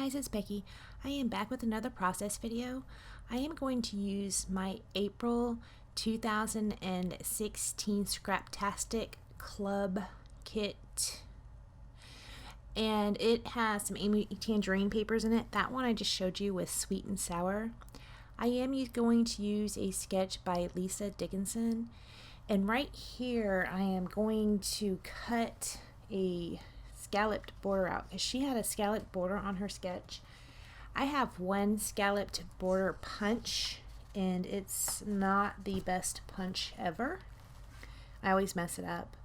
guys, it's Becky. I am back with another process video. I am going to use my April 2016 Scraptastic Club kit, and it has some Amy Tangerine papers in it. That one I just showed you with sweet and sour. I am going to use a sketch by Amy Tangerine, and right here I am going to cut a scalloped border out because she had a scalloped border on her sketch. I have one scalloped border punch and it's not the best punch ever. I always mess it up.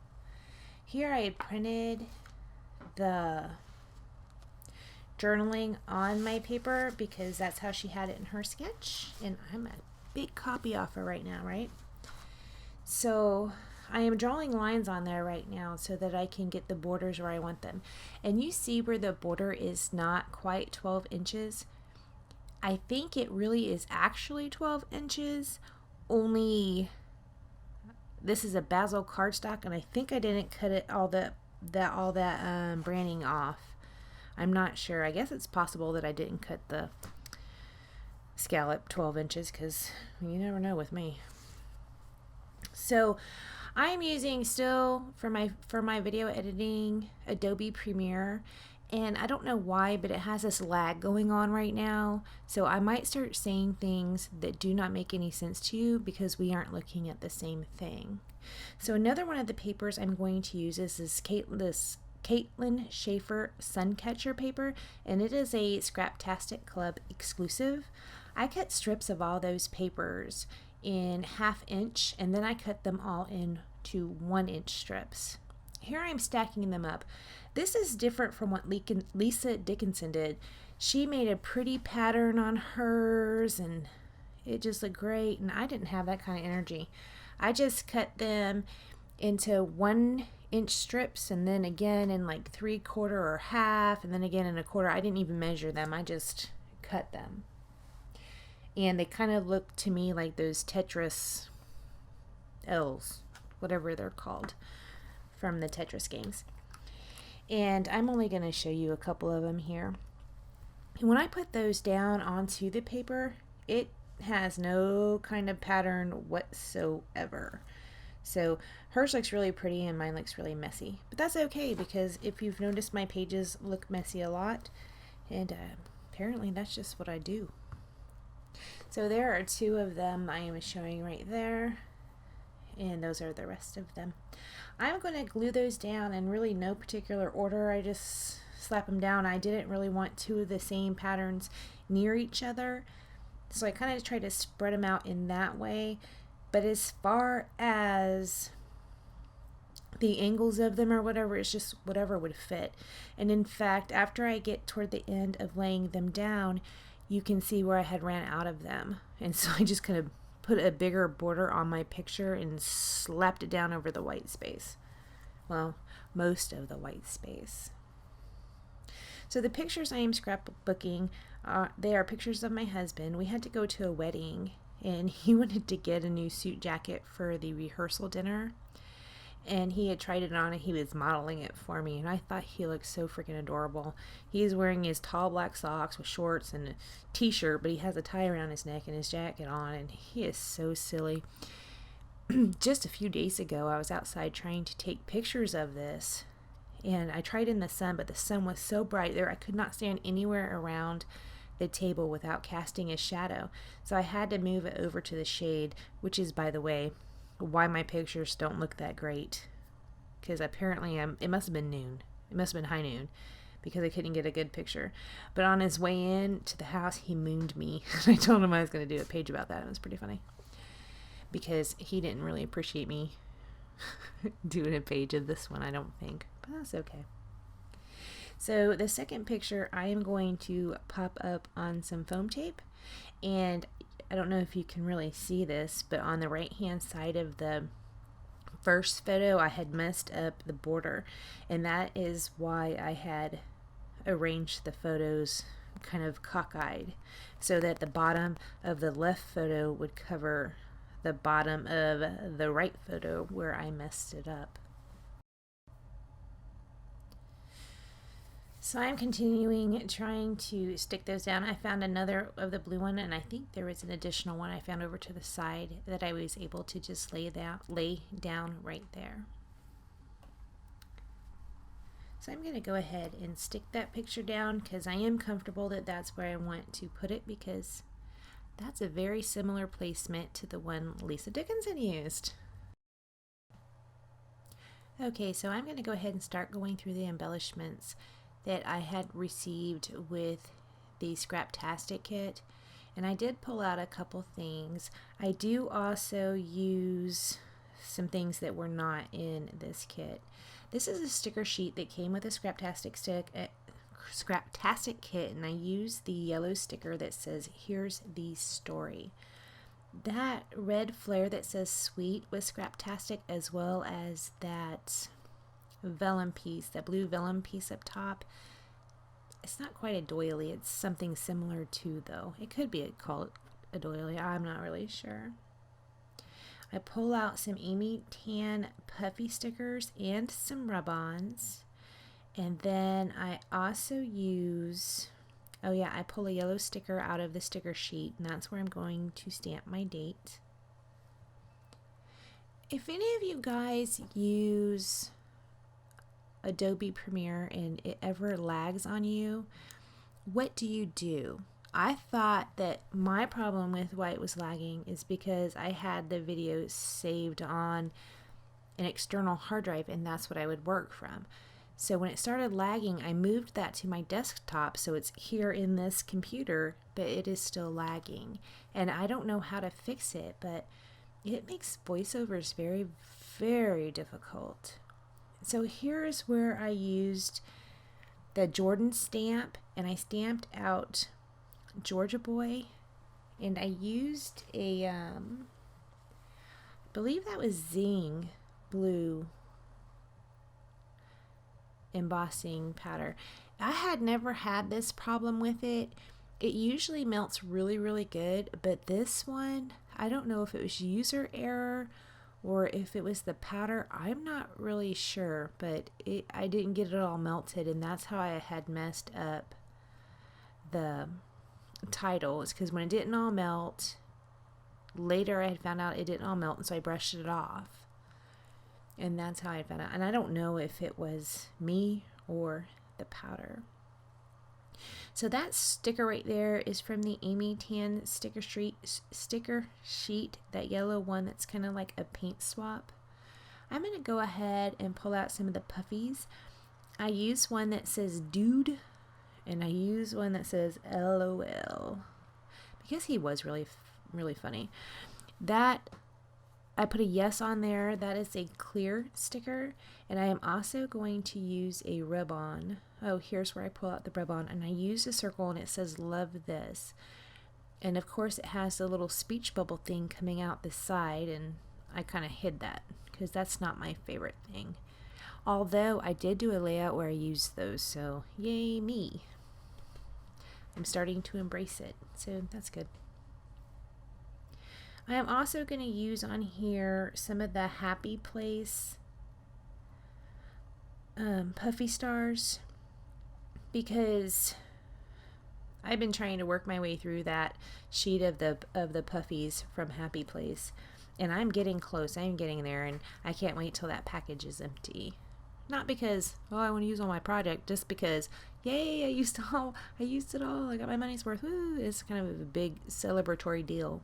Here I had printed the journaling on my paper because that's how she had it in her sketch, and I'm a big copy off her right now, right? So I am drawing lines on there right now so that I can get the borders where I want them. And you see where the border is not quite 12 inches. I think it really is actually 12 inches, only this is a Basil cardstock, and I think I didn't cut it all that branding off. I'm not sure. I guess it's possible that I didn't cut the scallop 12 inches because you never know with me. So I'm using still for my video editing Adobe Premiere, and I don't know why, but it has this lag going on right now, so I might start saying things that do not make any sense to you because we aren't looking at the same thing. So another one of the papers I'm going to use is this Caitlin Schaefer Suncatcher paper, and it is a Scraptastic Club exclusive. I cut strips of all those papers in 1/2 inch, and then I cut them all into 1 inch strips. Here I'm stacking them up. This is different from what Amy Tangerine did. She made a pretty pattern on hers and it just looked great, and I didn't have that kind of energy. I just cut them into 1 inch strips, and then again in like 3/4 or 1/2, and then again in 1/4. I didn't even measure them, I just cut them. And they kind of look to me like those Tetris L's, whatever they're called, from the Tetris games. And I'm only going to show you a couple of them here. And when I put those down onto the paper, it has no kind of pattern whatsoever. So hers looks really pretty and mine looks really messy. But that's okay, because if you've noticed, my pages look messy a lot, and apparently that's just what I do. So there are 2 of them I am showing right there, and those are the rest of them. I'm going to glue those down in really no particular order. I just slap them down. I didn't really want 2 of the same patterns near each other, so I kind of tried to spread them out in that way. But as far as the angles of them or whatever, it's just whatever would fit. And in fact, after I get toward the end of laying them down, you can see where I had ran out of them, and so I just kind of put a bigger border on my picture and slapped it down over the white space. Well, most of the white space. So the pictures I am scrapbooking, they are pictures of my husband. We had to go to a wedding, and he wanted to get a new suit jacket for the rehearsal dinner, and he had tried it on and he was modeling it for me, and I thought he looked so freaking adorable. He's wearing his tall black socks with shorts and a t-shirt, but he has a tie around his neck and his jacket on, and he is so silly. Just a few days ago, I was outside trying to take pictures of this, and I tried in the sun, but the sun was so bright there I could not stand anywhere around the table without casting a shadow. So I had to move it over to the shade, which is, by the way, why my pictures don't look that great, because apparently it must have been noon. It must have been high noon, because I couldn't get a good picture. But on his way in to the house, he mooned me. I told him I was going to do a page about that. It was pretty funny, because he didn't really appreciate me doing a page of this one, I don't think, but that's okay. So the second picture I am going to pop up on some foam tape, and I don't know if you can really see this, but on the right hand side of the first photo I had messed up the border, and that is why I had arranged the photos kind of cockeyed, so that the bottom of the left photo would cover the bottom of the right photo where I messed it up. So I'm continuing trying to stick those down. I found another of the blue one, and I think there was an additional one I found over to the side that I was able to just lay down right there. So I'm going to go ahead and stick that picture down because I am comfortable that that's where I want to put it, because that's a very similar placement to the one Lisa Dickinson used. Okay, so I'm going to go ahead and start going through the embellishments that I had received with the Scraptastic kit, and I did pull out a couple things. I do also use some things that were not in this kit. This is a sticker sheet that came with a Scraptastic kit, and I used the yellow sticker that says "Here's the Story." That red flare that says "Sweet" was Scraptastic, as well as that vellum piece, that blue vellum piece up top. It's not quite a doily, it's something similar to, though. It could be called a doily, I'm not really sure. I pull out some Amy Tan puffy stickers and some rub-ons, and then I also use, oh yeah, I pull a yellow sticker out of the sticker sheet, and that's where I'm going to stamp my date. If any of you guys use Adobe Premiere and it ever lags on you, what do you do? I thought that my problem with why it was lagging is because I had the video saved on an external hard drive, and that's what I would work from. So when it started lagging, I moved that to my desktop, so it's here in this computer, but it is still lagging. And I don't know how to fix it, but it makes voiceovers very, very difficult. So here's where I used the Jordan stamp, and I stamped out Georgia Boy, and I used a, I believe that was Zing blue embossing powder. I had never had this problem with it. It usually melts really, really good, but this one, I don't know if it was user error or if it was the powder. I'm not really sure, but I didn't get it all melted, and that's how I had messed up the title. It's because when it didn't all melt, later I had found out it didn't all melt, and so I brushed it off, and that's how I found out. And I don't know if it was me or the powder. So that sticker right there is from the Amy Tan sticker sheet, that yellow one that's kind of like a paint swap. I'm going to go ahead and pull out some of the puffies. I use one that says "Dude," and I use one that says "LOL," because he was really, really funny. That I put a yes on there. That is a clear sticker, and I am also going to use a rub-on. Oh, here's where I pull out the rub-on, and I use a circle, and it says "Love This." And of course it has the little speech bubble thing coming out the side, and I kind of hid that because that's not my favorite thing. Although I did do a layout where I used those, so yay me. I'm starting to embrace it, so that's good. I am also going to use on here some of the Happy Place puffy stars, because I've been trying to work my way through that sheet of the puffies from Happy Place, and I'm getting close. I'm getting there, and I can't wait till that package is empty. Not because, oh, I want to use all my project, just because, yay, I used it all. I got my money's worth. Woo! It's kind of a big celebratory deal.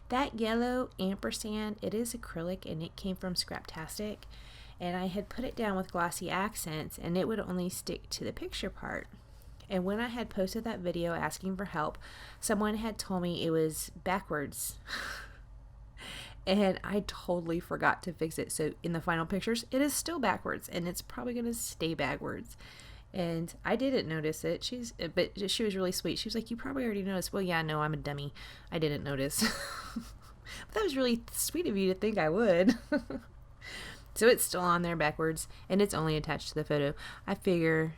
That yellow ampersand, it is acrylic, and it came from Scraptastic, and I had put it down with glossy accents, and it would only stick to the picture part. And when I had posted that video asking for help, someone had told me it was backwards. And I totally forgot to fix it. So in the final pictures, it is still backwards, and it's probably going to stay backwards. And I didn't notice it. But she was really sweet. She was like, "You probably already noticed." Well, yeah, no, I'm a dummy. I didn't notice. But that was really sweet of you to think I would. So it's still on there backwards, and it's only attached to the photo. I figure,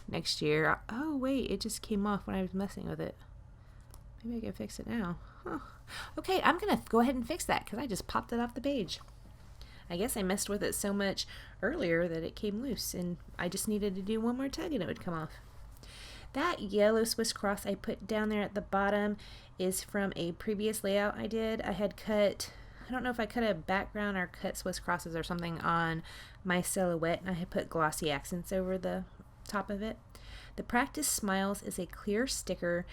next year. Oh, wait, it just came off when I was messing with it. Maybe I can fix it now. Huh. Okay, I'm going to go ahead and fix that because I just popped it off the page. I guess I messed with it so much earlier that it came loose, and I just needed to do one more tug and it would come off. That yellow Swiss cross I put down there at the bottom is from a previous layout I did. I had cut, I don't know if I cut a background or cut Swiss crosses or something on my silhouette, and I had put glossy accents over the top of it. The Practice Smiles is a clear sticker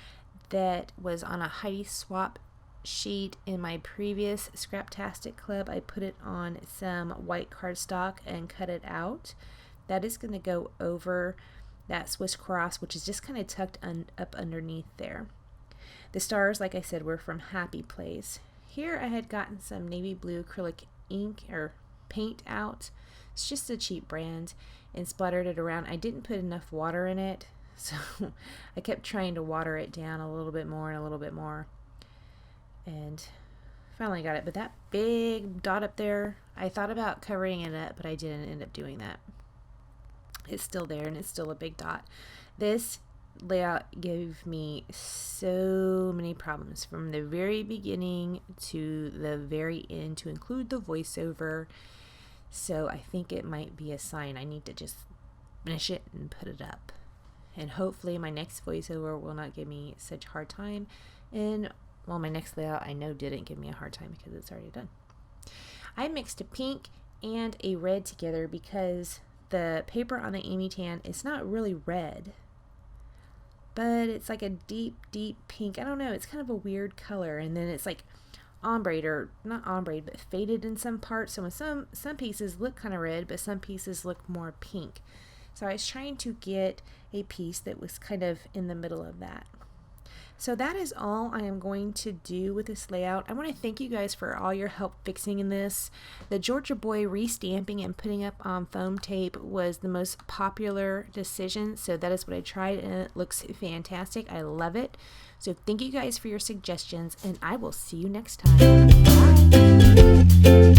that was on a Heidi swap sheet in my previous Scraptastic club. I put it on some white cardstock and cut it out. That is going to go over that Swiss cross, which is just kind of tucked up underneath there. The stars, like I said, were from Happy Place. Here I had gotten some navy blue acrylic ink or paint out. It's just a cheap brand, and splattered it around. I didn't put enough water in it, so I kept trying to water it down a little bit more and a little bit more, and finally got it. But that big dot up there, I thought about covering it up, but I didn't end up doing that. It's still there, and it's still a big dot. This layout gave me so many problems from the very beginning to the very end to include the voiceover. So I think it might be a sign I need to just finish it and put it up. And hopefully my next voiceover will not give me such a hard time. And well, my next layout I know didn't give me a hard time because it's already done. I mixed a pink and a red together because the paper on the Amy Tan is not really red, but it's like a deep, deep pink. I don't know. It's kind of a weird color. And then it's like ombre, or not ombre, but faded in some parts. So some pieces look kind of red, but some pieces look more pink. So I was trying to get a piece that was kind of in the middle of that. So that is all I am going to do with this layout. I want to thank you guys for all your help fixing in this. The Georgia Boy restamping and putting up on foam tape was the most popular decision, so that is what I tried, and it looks fantastic. I love it. So thank you guys for your suggestions, and I will see you next time. Bye.